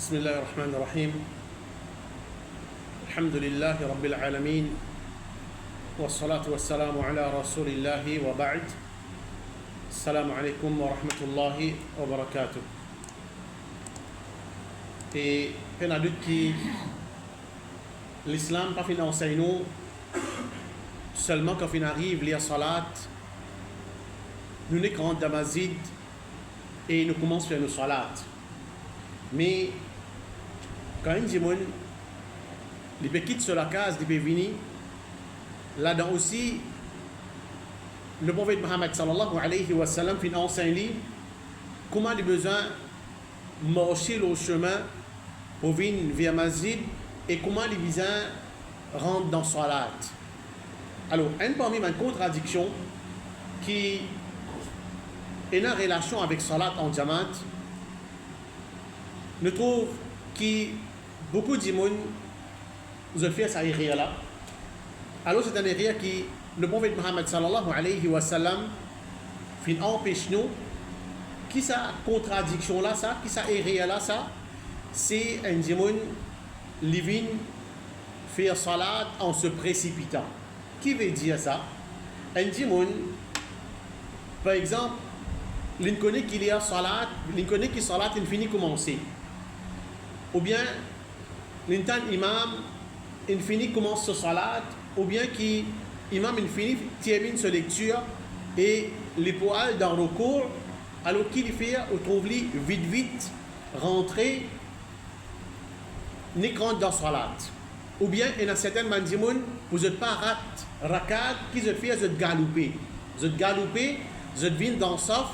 بسم الله الرحمن الرحيم الحمد لله رب العالمين والصلاة والسلام على رسول الله وبعد السلام عليكم ورحمة الله وبركاته. Et penadut qui l'islam pas fin enseigne nous seulement quand on arrive lire salat nous n'est qu'en damazid et nous commençons à faire nos salat. Mais quand il dit les péquites sur la case des pévini, là-dedans aussi, le prophète Mohammed sallallahu alayhi wa sallam fin enseigne comment il a besoin de marcher le chemin pour venir vers Masjid et comment il a besoin de rentrer dans Salat. Alors, une parmi les contradictions qui est en relation avec Salat en Jamaat, nous trouvons que beaucoup de gens ont fait cette area-là. Alors, c'est une area qui, le prophète Mohammed sallallahu alayhi wa sallam, fin empêche nous, qui sa contradiction-là, ça, qui sa area-là, ça, c'est un démon qui vient faire salat en se précipitant. Qui veut dire ça? Un démon, par exemple, il connaît qu'il y a salat, il connaît que salat est fini commencer. Ou bien l'intan imam infini commence ce salat, ou bien qui imam infini termine sa lecture et les poils dans le cours, alors qu'il fait ou trouve lui vite rentrer n'est dans salat. Ou bien il y a certains mandimoun vous n'êtes pas rakat qui se fait vous galoper, vous venez dans saf,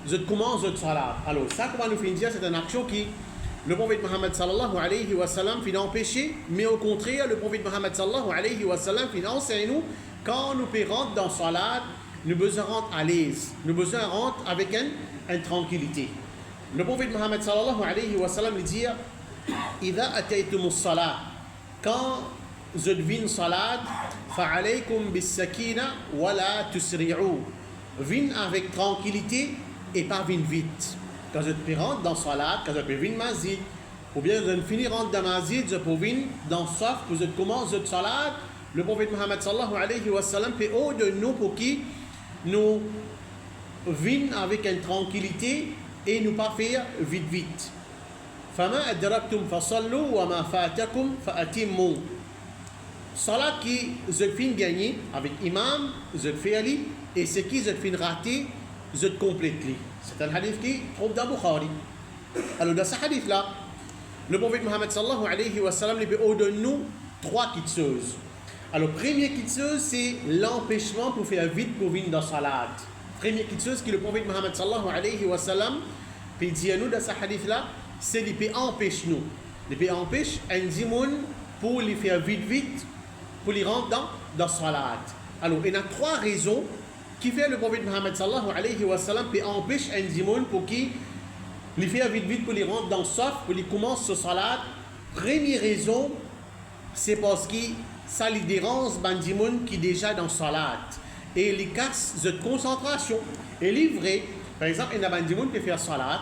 vous commencez votre salat. Alors ça comment nous finir dire c'est une action qui le prophète Mohammed sallallahu alayhi wa sallam fin empêché, mais au contraire, le prophète Mohammed sallallahu alayhi wa sallam fin enseigne nous, quand nous rentrons dans salat, nous besoin rentrer à l'aise, nous besoin rentrer avec une tranquillité. Le prophète Mohammed sallallahu alayhi wa sallam dit إذا أتيتم الصلاة quand vous venez salat فعليكم بالسكينة ولا تسرعوا venez avec tranquillité et pas venez vite. Quand vous rentrez dans salat, quand vous venez masjid, ou bien vous finir rentrer dans masjid, vous venez dans saf, vous commencez votre salat, le prophète Mohammed sallallahu alayhi wa sallam fait haut de nous pour qui nous venons avec une tranquillité et nous pas faire vite. فَمَا أَدْرَكْتُمْ فَصَلُّوا وَمَا فَاتَكُمْ فَأَتِمُّوا. Salat qui vous fin gagner avec imam, vous fait ali, et ce qui vous fin rater, vous complète. C'est un hadith qui trouve dans Bukhari. Alors dans ce hadith-là, le prophète Mohammed sallallahu alayhi wa sallam lui ordonne nous trois petites choses. Alors première petite chose, c'est l'empêchement pour faire vite pour venir dans salat. Première petite chose que le prophète Mohammed sallallahu alayhi wa sallam peut dire nous dans ce hadith-là, c'est qu'il peut empêcher nous. Il peut empêcher un démon pour les faire vite, pour les rentrer dans salat. Alors il y a trois raisons qui fait le prophète Mohammed sallallahu alayhi wa sallam peut empêcher un démon pour qui les faire vite pour les rentrer dans saf, pour les commencer ce salat. Première raison, c'est parce que ça les dérange un démon qui est déjà dans salat et les casse de concentration. Et livré, par exemple, il y a un démon qui fait faire salat.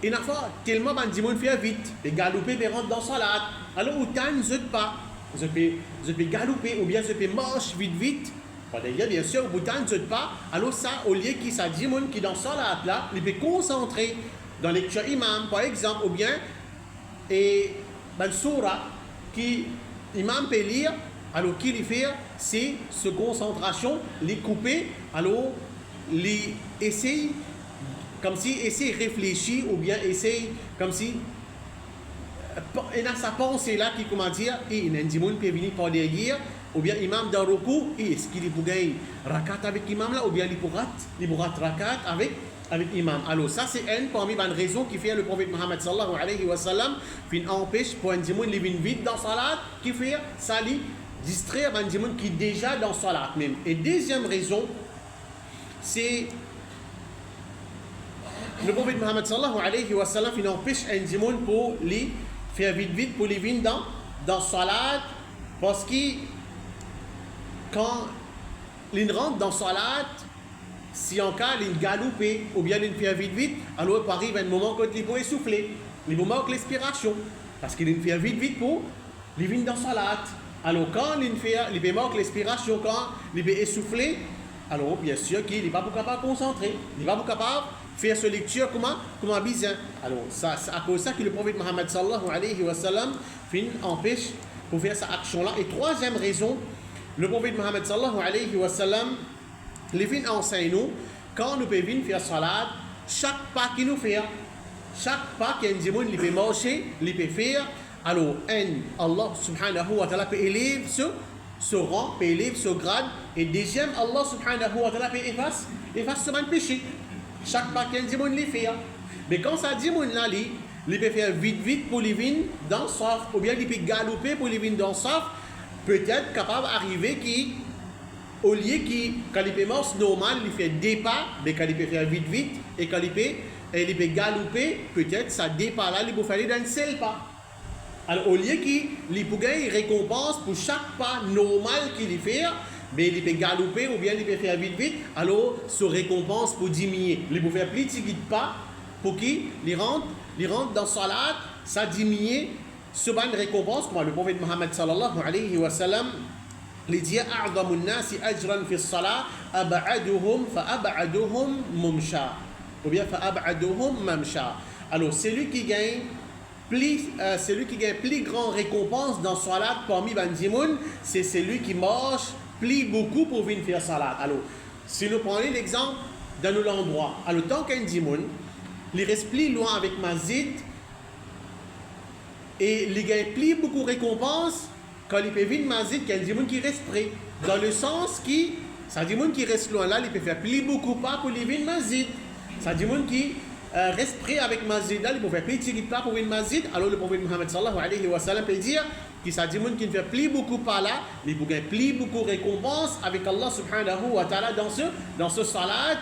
Et une fois, tellement un démon fait vite, et galoper et rentre dans salat. Alors autant ne pas. Je peux galoper ou bien je peux marcher vite. D'ailleurs, bien sûr, au bout d'un pas, alors ça, au lieu qu'il s'est dit, qui est dans salat là, il peut concentrer dans les lecture imam, par exemple, ou bien, et dans surah, qui imam peut lire, alors qu'il fait, c'est ce concentration, les couper, alors, les essayer, comme si essayer de réfléchir, ou bien essayer, comme si, il a sa pensée là qui comment dire il y a un démon qui peut venir par derrière ou bien imam dans le coup est-ce qu'il est pour gagner rakat avec imam là ou bien il pourra rakat avec imam. Alors ça c'est une parmi les raisons qui fait le prophète Mohammed sallallahu alayhi wa sallam fin empêche pour un démon qui vient vite dans salat qui fait ça lui distraire un démon qui est déjà dans salat même. Et deuxième raison c'est le prophète Mohammed sallallahu alayhi wa sallam fin empêche un démon pour les faire vite pour les venir dans salat parce que quand ils rentrent dans salat si en cas il galope ou bien il fait vite, alors il arrive un moment quand il peut essouffler, il peut manquer l'expiration. Parce qu'il fait vite pour il vient dans sa latte. Alors quand il peut manquer l'expiration, quand il peut essouffler, alors bien sûr qu'il n'est pas capable de concentrer, il n'est pas capable de faire sa lecture comme besoin. Alors c'est à cause de ça que le prophète Mohammed sallallahu alayhi wa sallam empêche pour faire cette action-là. Et troisième raison, le prophète Mohammed sallallahu alayhi wa sallam les enseigne nous, quand nous pouvons faire salat, chaque pas qu'il nous fait, chaque pas qu'un démon peut marcher, il peut faire, alors Allah subhanahu wa ta'ala peut élever ce rang, peut élever ce grade, et deuxième, Allah subhanahu wa ta'ala peut effacer ce péché. Chaque pas qu'un démon le fait. Mais quand ça démon là, il peut faire vite pour les venir dans le saf, ou bien il peut galoper pour les venir dans le saf, peut-être capable d'arriver qui au lieu qui, quand il peut marcher normal, il fait des pas, mais quand il peut faire vite, et quand il peut galoper, peut-être ça départ là, il peut faire d'un seul pas. Alors au lieu qu'il peut gagner une récompense pour chaque pas normal qu'il fait, mais il peut galoper ou bien il peut faire vite, alors sa récompense pour diminuer. Il peut faire plus de pas pour qu'il rentre dans sa salat, ça diminue, ce bonne récompense, comme le prophète Mohammed sallallahu alayhi wa sallam, il dit أعظم الناس أجرا في الصلاة أبعدهم فأبعدهم ممشى ou bien فأبعدهم ممشى. Alors celui qui gagne plus grande récompense dans salat parmi bandimoun, c'est celui qui marche plus beaucoup pour venir faire salat. Alors si nous prenons l'exemple dans l'endroit, alors tant qu'un dimoun, il reste plus loin avec masjid et il gagne plus beaucoup de récompense quand il peut venir masjid qu'il y a des gens qui restent près. Dans le sens qui, ça dit gens qui restent loin là, il peut faire plus beaucoup pas pour les venir masjid. Ça dit gens qui restent près avec masjid là, il peut faire plus de pas pour venir masjid. Alors le prophète Mohammed sallallahu alayhi wa sallam peut dire que ça dit gens qui ne fait plus beaucoup pas là, il peut gagner plus beaucoup de récompenses avec Allah subhanahu wa ta'ala dans ce salat.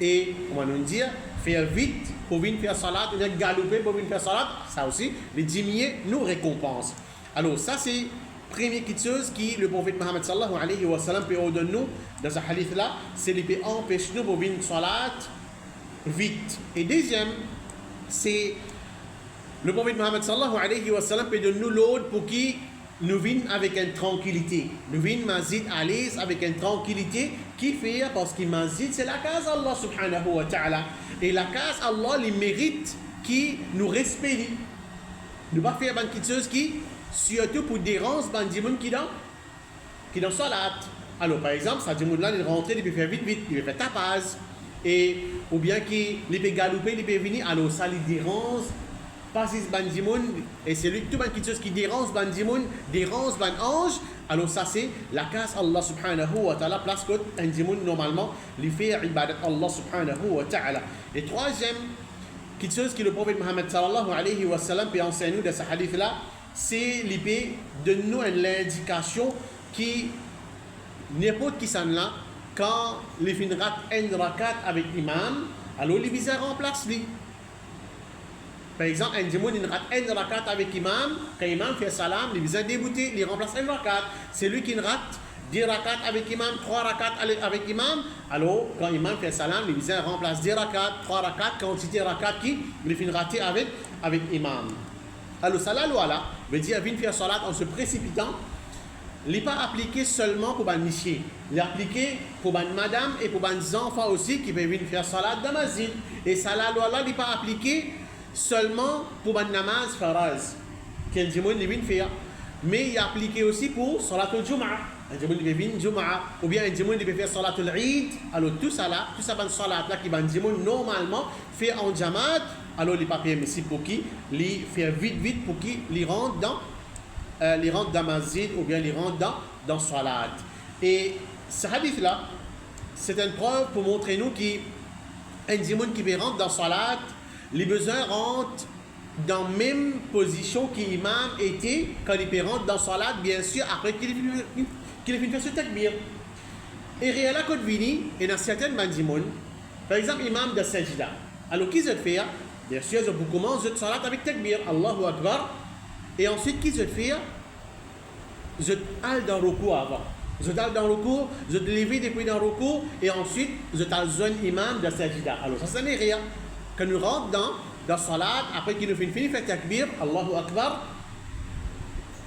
Et comment nous dire, faire vite pour venir faire salat, ou bien galoper pour venir faire salat, ça aussi, les diminuer nous récompense. Alors ça c'est première chose qui le prophète Mohammed sallallahu alayhi wa sallam peut ordonner nous dans ce hadith là, c'est qu'il peut empêcher nous pour venir salat vite. Et deuxième, c'est le prophète Mohammed sallallahu alayhi wa sallam peut donner nous l'ordre pour qu'il nous vienne avec une tranquillité. Nous vienne masjid à l'aise avec une tranquillité qui fait parce que masjid c'est la case Allah subhanahu wa ta'ala. Et la case Allah les mérite qui nous respecte. Ne pas faire quelque chose qui surtout pour déranger les gens qui dans salat. Alors par exemple, ça dit là il rentre, il peut faire vite, il peut faire tapage et ou bien qu'il peut galoper, il peut venir, alors ça les dérange pas ces bandimon et c'est lui tout quelque chose qui dérange bandimon, dérange ban ange. Alors ça c'est la case Allah subhanahu wa ta'ala place que un dimon normalement il fait ibadat Allah subhanahu wa ta'ala. Et troisième quelque chose que le prophète Mohammed sallallahu alayhi wa sallam peut enseigner de ce hadith là, c'est l'épée de nous une indication qui n'importe qui s'en là quand les fin rate un rakat avec imam, alors les viseurs remplacent lui. Par exemple, un dimoun il rate un rakat avec imam, quand imam fait salam, les viseurs déboutés, il remplace un rakat. C'est lui qui rate 10 rakats avec imam, 3 rakats avec imam, alors quand imam fait salam, les viseurs remplacent 10 rakats, 3 rakats, quantité rakat qui les fin raté avec imam. Alors, ça la loi là, veut dire venir faire salat en se précipitant, il n'est pas appliqué seulement pour les messieurs, il est appliqué pour les madame et pour les enfants aussi qui veulent venir faire salat dans la masjid. Et ça la loi là, il n'est pas appliqué seulement pour les namaz faraz, qu'un dimoun il vient faire, mais il est appliqué aussi pour salat al-jum'ah. Un dimoun il vient jum'ah, ou bien un dimoun il peut faire salat al-eid. Alors tout ça ben salat là qui ben dimoun normalement fait en jamaat. Alors les papiers mais pour qui les faire vite pour qui les rentre dans masjid ou bien les rentre dans salat. Et ce hadith là c'est une preuve pour montrer nous qu'un dimoun qui rentre dans salat, les besoins rentrent dans la même position qu'imam était quand il rentre dans salat, bien sûr après qu'il ait fait ce takbir. Et réellement quand vini et dans certaines bandimoun, par exemple imam de sajda, alors qui se fait? Bien sûr, je commence le salat avec takbir, Allahu Akbar. Et ensuite, qui se fait? Je al dans le ruku avant. Vous êtes dans le cours, vous êtes levé depuis dans le cours, et ensuite, vous êtes à la zone imam de sajida. Alors, ça n'est rien. Quand nous rentrons dans salat, après qu'il nous finit fait takbir, Allahu Akbar,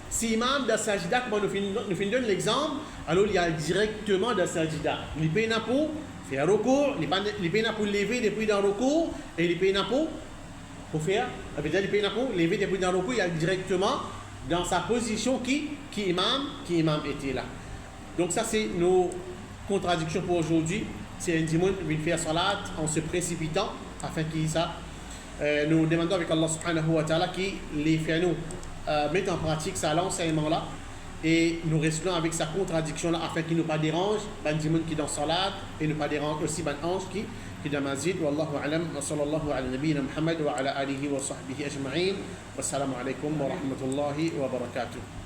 si imam de sajida, comme nous finissons l'exemple, alors il y a directement de sajida. Il paye pour faire le cours, il paye pour lever depuis dans le cours, et il paye pour faire, il paye pour lever depuis dans le cours, il y a directement dans sa position qui imam était là. Donc ça c'est nos contradictions pour aujourd'hui. C'est un dimanche qui vient faire salat en se précipitant afin qu'il ça. Nous demandons avec Allah subhanahu wa ta'ala qui les fait nous mettre en pratique ça l'enseignement là et nous restons avec sa contradiction là afin qu'il ne nous pas dérange ban dimanche qui dans salat et ne pas dérange aussi ban ange qui dans masjid. Wallahu a'lam wa sallallahu ala nabiyyina Muhammad wa ala alihi wa sahbihi ajma'in. Wassalamu alaikum wa rahmatullahi wa barakatuh.